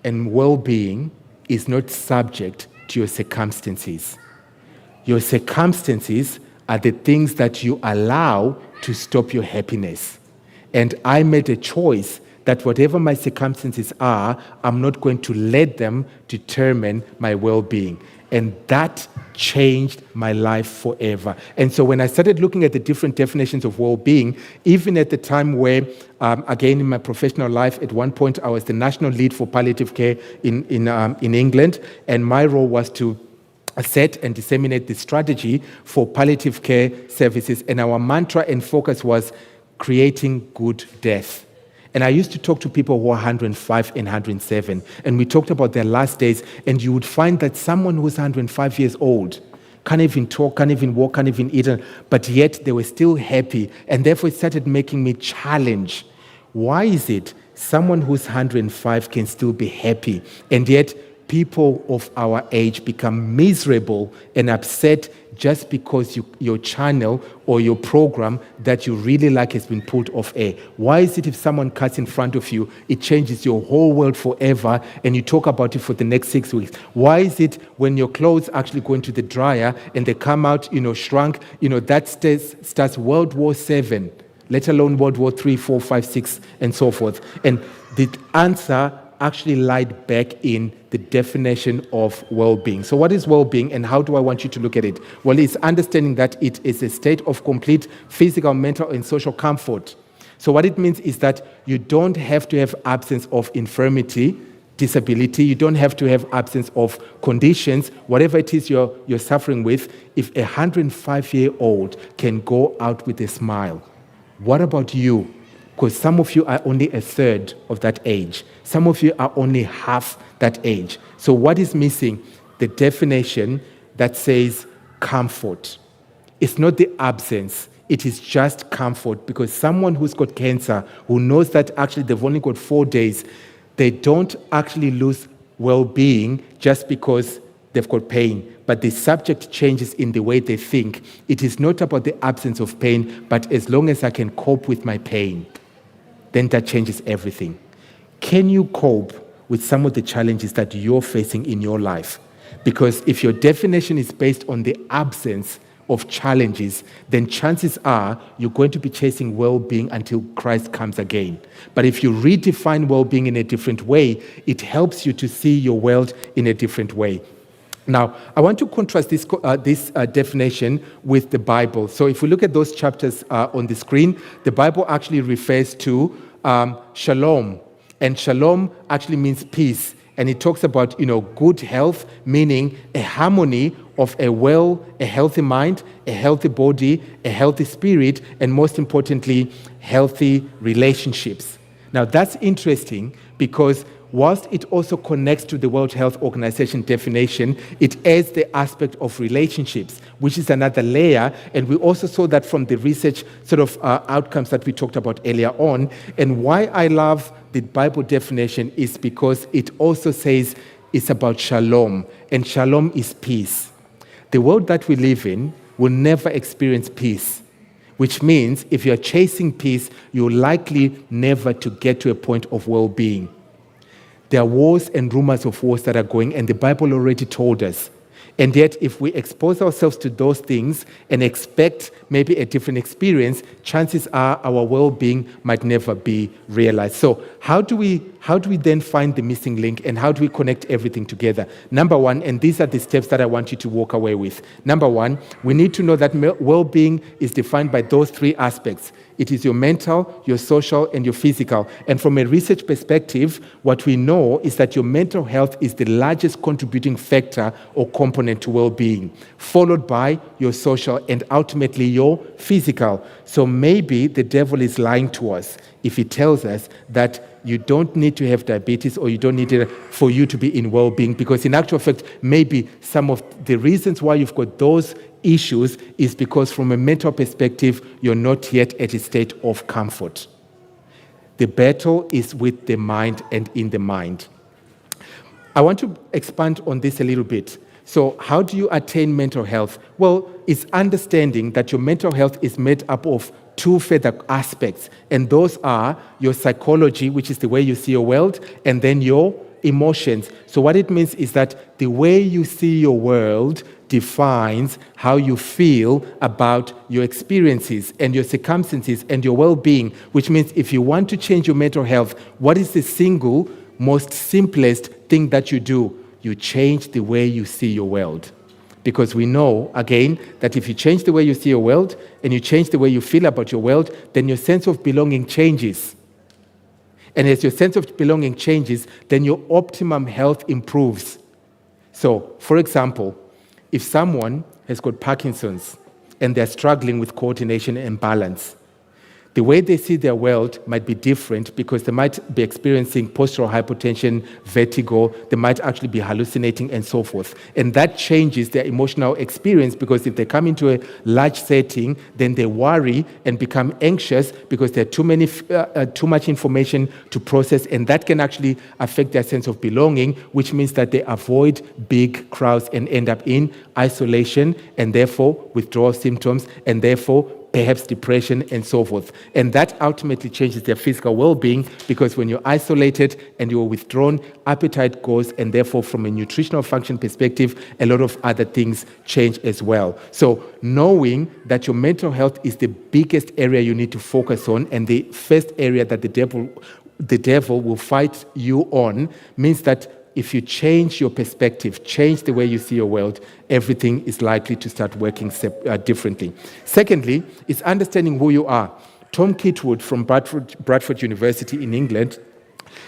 and well-being is not subject to your circumstances. Your circumstances are the things that you allow to stop your happiness. And I made a choice that whatever my circumstances are, I'm not going to let them determine my well-being. And that changed my life forever. And so when I started looking at the different definitions of well-being, even at the time where, again, in my professional life, at one point I was the national lead for palliative care in England, and my role was to set and disseminate the strategy for palliative care services. And our mantra and focus was creating good death. And I used to talk to people who are 105 and 107, and we talked about their last days, and you would find that someone who's 105 years old can't even talk, can't even walk, can't even eat, but yet they were still happy. And therefore it started making me challenge. Why is it someone who's 105 can still be happy, and yet people of our age become miserable and upset just because your channel or your program that you really like has been pulled off air? Why is it if someone cuts in front of you, it changes your whole world forever and you talk about it for the next 6 weeks? Why is it when your clothes actually go into the dryer and they come out, shrunk, that starts World War VII, let alone World War III, 4, 5, 6, and so forth? And the answer actually lied back in the definition of well-being. So what is well-being and how do I want you to look at it? Well, it's understanding that it is a state of complete physical, mental, and social comfort. So what it means is that you don't have to have absence of infirmity, disability. You don't have to have absence of conditions, whatever it is you're suffering with. If a 105-year-old can go out with a smile, what about you? because some of you are only a third of that age. Some of you are only half that age. So what is missing? The definition that says comfort. It's not the absence. It is just comfort, because someone who's got cancer, who knows that actually they've only got 4 days, they don't actually lose well-being just because they've got pain. But the subject changes in the way they think. It is not about the absence of pain, but as long as I can cope with my pain, then that changes everything. Can you cope with some of the challenges that you're facing in your life? Because if your definition is based on the absence of challenges, then chances are you're going to be chasing well-being until Christ comes again. But if you redefine well-being in a different way, it helps you to see your world in a different way. Now, I want to contrast this definition with the Bible. So if we look at those chapters on the screen, the Bible actually refers to shalom. And shalom actually means peace. And it talks about, good health, meaning a harmony of a healthy mind, a healthy body, a healthy spirit, and most importantly, healthy relationships. Now, that's interesting because whilst it also connects to the World Health Organization definition, it adds the aspect of relationships, which is another layer. And we also saw that from the research outcomes that we talked about earlier on. And why I love the Bible definition is because it also says it's about shalom, and shalom is peace. The world that we live in will never experience peace, which means if you're chasing peace, you're likely never to get to a point of well-being. There are wars and rumors of wars that are going, and the Bible already told us. And yet, if we expose ourselves to those things and expect maybe a different experience, chances are our well-being might never be realized. So how do we then find the missing link, and how do we connect everything together? Number one, and these are the steps that I want you to walk away with. Number one, we need to know that well-being is defined by those three aspects. It is your mental, your social, and your physical. And from a research perspective, what we know is that your mental health is the largest contributing factor or component to well-being, followed by your social and ultimately your physical. So maybe the devil is lying to us if he tells us that you don't need to have diabetes or you don't need it for you to be in well-being, because in actual fact, maybe some of the reasons why you've got those issues is because from a mental perspective, you're not yet at a state of comfort. The battle is with the mind and in the mind. I want to expand on this a little bit. So how do you attain mental health? Well, it's understanding that your mental health is made up of two further aspects, and those are your psychology, which is the way you see your world, and then your emotions. So what it means is that the way you see your world defines how you feel about your experiences and your circumstances and your well-being, which means if you want to change your mental health, what is the single most simplest thing that you do? You change the way you see your world. Because we know, again, that if you change the way you see your world and you change the way you feel about your world, then your sense of belonging changes. And as your sense of belonging changes, then your optimum health improves. So, for example, if someone has got Parkinson's and they're struggling with coordination and balance, the way they see their world might be different because they might be experiencing postural hypotension, vertigo, they might actually be hallucinating and so forth. And that changes their emotional experience, because if they come into a large setting, then they worry and become anxious because there are too much information to process, and that can actually affect their sense of belonging, which means that they avoid big crowds and end up in isolation and therefore withdrawal symptoms and therefore perhaps depression and so forth. And that ultimately changes their physical well-being, because when you're isolated and you're withdrawn, appetite goes, and therefore from a nutritional function perspective, a lot of other things change as well. So knowing that your mental health is the biggest area you need to focus on, and the first area that the devil will fight you on, means that if you change your perspective, change the way you see your world, everything is likely to start working differently. Secondly, is understanding who you are. Tom Kitwood from Bradford University in England,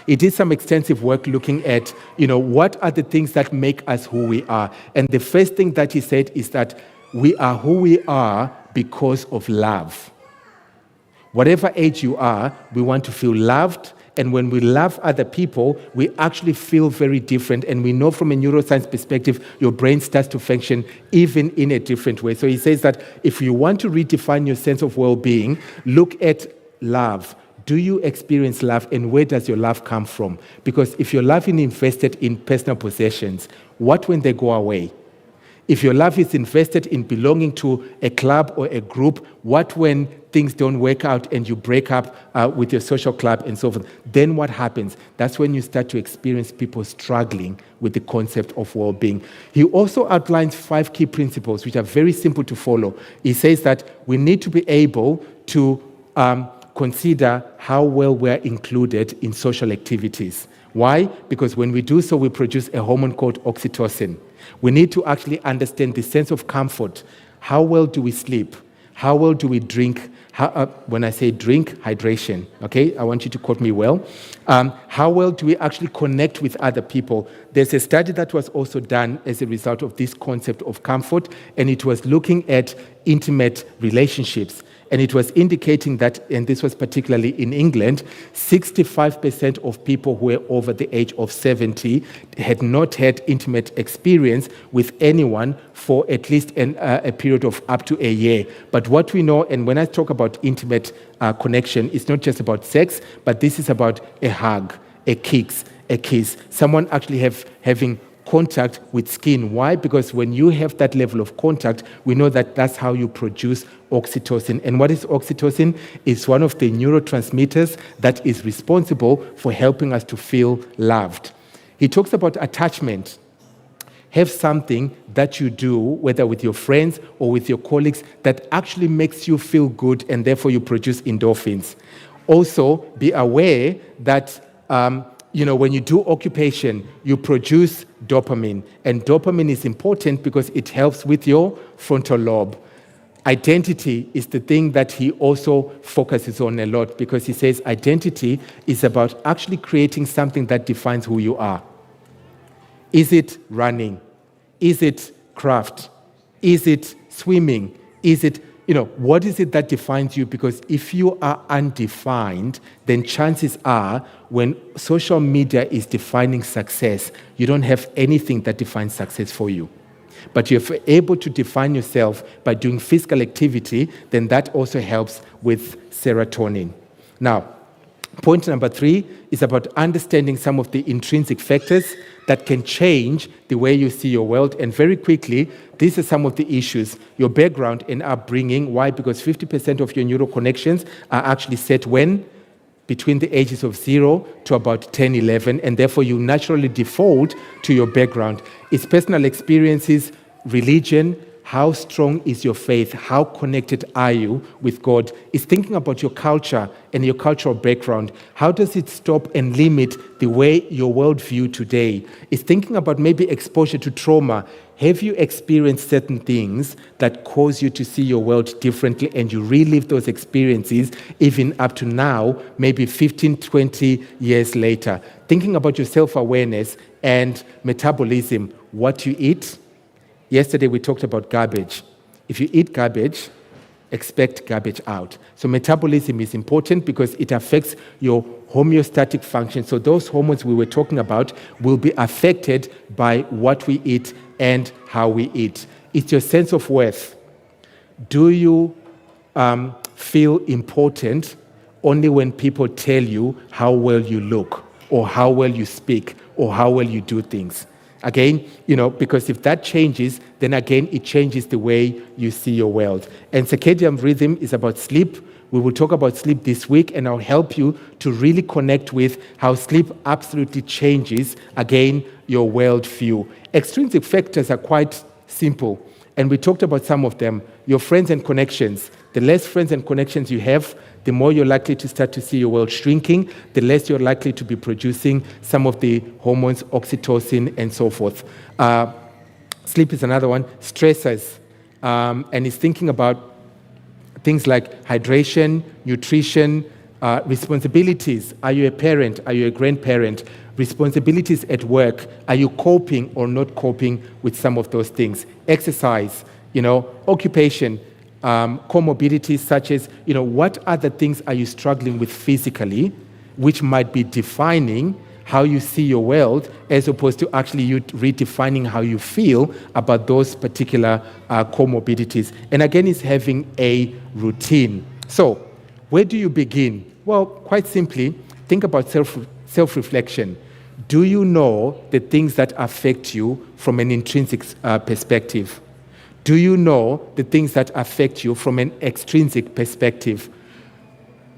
he did some extensive work looking at, what are the things that make us who we are. And the first thing that he said is that we are who we are because of love. Whatever age you are, we want to feel loved. And when we love other people, we actually feel very different. And we know from a neuroscience perspective, your brain starts to function even in a different way. So he says that if you want to redefine your sense of well-being, look at love. Do you experience love, and where does your love come from? Because if your love is invested in personal possessions, what when they go away? If your love is invested in belonging to a club or a group, what when things don't work out and you break up with your social club and so forth? Then what happens? That's when you start to experience people struggling with the concept of well-being. He also outlines 5 key principles, which are very simple to follow. He says that we need to be able to consider how well we're included in social activities. Why? Because when we do so, we produce a hormone called oxytocin. We need to actually understand the sense of comfort. How well do we sleep? How well do we drink? When I say drink, hydration, okay? I want you to quote me well. How well do we actually connect with other people? There's a study that was also done as a result of this concept of comfort, and it was looking at intimate relationships. And it was indicating that, and this was particularly in England, 65% of people who were over the age of 70 had not had intimate experience with anyone for at least a period of up to a year. But what we know, and when I talk about intimate connection, it's not just about sex, but this is about a hug, a kiss, someone actually having contact with skin. Why? Because when you have that level of contact, we know that that's how you produce oxytocin. And what is oxytocin? It's one of the neurotransmitters that is responsible for helping us to feel loved. He talks about attachment. Have something that you do, whether with your friends or with your colleagues, that actually makes you feel good, and therefore you produce endorphins. Also, be aware that when you do occupation, you produce dopamine. And dopamine is important because it helps with your frontal lobe. Identity is the thing that he also focuses on a lot, because he says identity is about actually creating something that defines who you are. Is it running? Is it craft? Is it swimming? Is it what is it that defines you? Because if you are undefined, then chances are when social media is defining success, you don't have anything that defines success for you. But if you're able to define yourself by doing physical activity, then that also helps with serotonin. Now, point number 3 is about understanding some of the intrinsic factors that can change the way you see your world. And very quickly, these are some of the issues. Your background and upbringing. Why? Because 50% of your neural connections are actually set when? Between the ages of 0 to about 10, 11. And therefore, you naturally default to your background. It's personal experiences, religion. How strong is your faith? How connected are you with God? It's thinking about your culture and your cultural background. How does it stop and limit the way your worldview today? It's thinking about maybe exposure to trauma. Have you experienced certain things that cause you to see your world differently, and you relive those experiences even up to now, maybe 15, 20 years later? Thinking about your self-awareness and metabolism, what you eat. Yesterday, we talked about garbage. If you eat garbage, expect garbage out. So metabolism is important because it affects your homeostatic function. So those hormones we were talking about will be affected by what we eat and how we eat. It's your sense of worth. Do you feel important only when people tell you how well you look, or how well you speak, or how well you do things? Again, because if that changes, then again, it changes the way you see your world. And circadian rhythm is about sleep. We will talk about sleep this week, and I'll help you to really connect with how sleep absolutely changes, again, your worldview. Extrinsic factors are quite simple, and we talked about some of them. Your friends and connections. The less friends and connections you have, the more you're likely to start to see your world shrinking, the less you're likely to be producing some of the hormones, oxytocin, and so forth. Sleep is another one. Stressors. And it's thinking about things like hydration, nutrition, responsibilities. Are you a parent? Are you a grandparent? Responsibilities at work. Are you coping or not coping with some of those things? Exercise, occupation. comorbidities such as, what other things are you struggling with physically, which might be defining how you see your world, as opposed to actually you redefining how you feel about those particular comorbidities. And again, it's having a routine. So, where do you begin? Well, quite simply, think about self-reflection. Do you know the things that affect you from an intrinsic perspective? Do you know the things that affect you from an extrinsic perspective?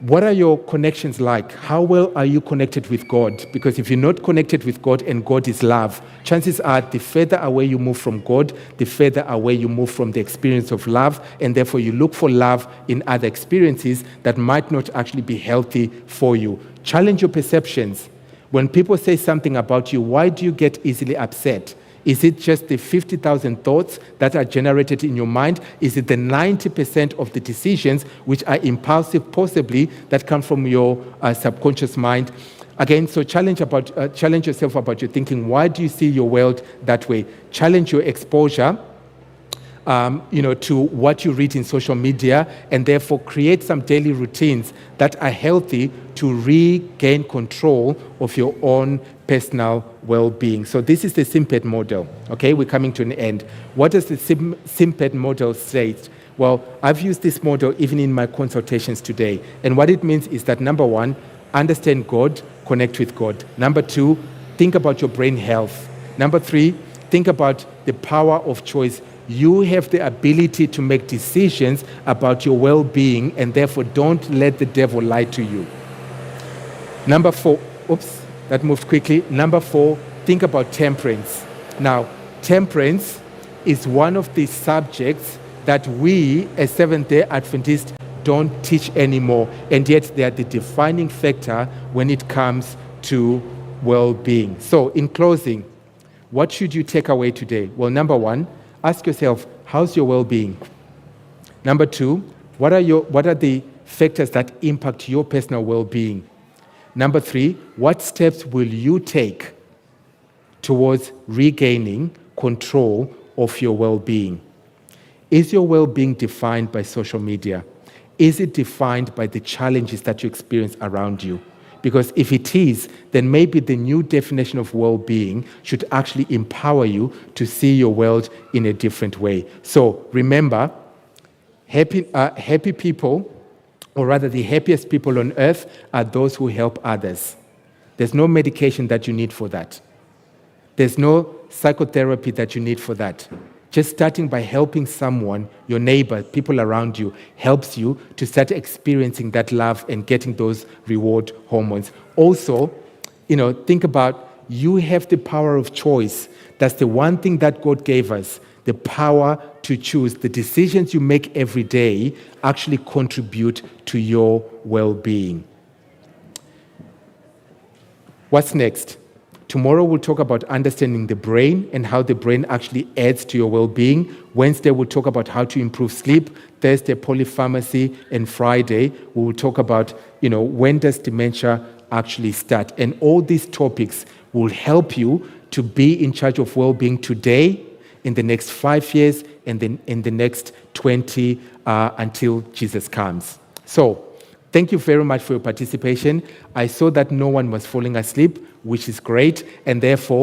What are your connections like? How well are you connected with God? Because if you're not connected with God and God is love, chances are the further away you move from God, the further away you move from the experience of love, and therefore you look for love in other experiences that might not actually be healthy for you. Challenge your perceptions. When people say something about you, why do you get easily upset? Is it just the 50,000 thoughts that are generated in your mind? Is it the 90% of the decisions which are impulsive, possibly, that come from your subconscious mind? Again, so challenge yourself about your thinking. Why do you see your world that way? Challenge your exposure to what you read in social media, and therefore create some daily routines that are healthy to regain control of your own personal well-being. So this is the SIMPET model. Okay, we're coming to an end. What does the SIMPET model say? Well, I've used this model even in my consultations today. And what it means is that, number one, understand God, connect with God. Number two, think about your brain health. Number three, think about the power of choice. You have the ability to make decisions about your well-being, and therefore don't let the devil lie to you. Number four, that moved quickly. Number four, think about temperance. Now, temperance is one of the subjects that we, as Seventh-day Adventists, don't teach anymore, and yet they are the defining factor when it comes to well-being. So, in closing, what should you take away today? Well, number one, ask yourself, how's your well-being? Number two, what are the factors that impact your personal well-being? Number three, what steps will you take towards regaining control of your well-being? Is your well-being defined by social media? Is it defined by the challenges that you experience around you? Because if it is, then maybe the new definition of well-being should actually empower you to see your world in a different way. So remember, happy people, or rather the happiest people on earth, are those who help others. There's no medication that you need for that. There's no psychotherapy that you need for that. Just starting by helping someone, your neighbor, people around you, helps you to start experiencing that love and getting those reward hormones. Also, think about, you have the power of choice. That's the one thing that God gave us, the power to choose. The decisions you make every day actually contribute to your well-being. What's next? Tomorrow we'll talk about understanding the brain and how the brain actually adds to your well-being. Wednesday we'll talk about how to improve sleep. Thursday, polypharmacy. And Friday we will talk about, when does dementia actually start? And all these topics will help you to be in charge of well-being today, in the next 5 years, and then in the next 20 until Jesus comes. So, thank you very much for your participation. I saw that no one was falling asleep, which is great, and therefore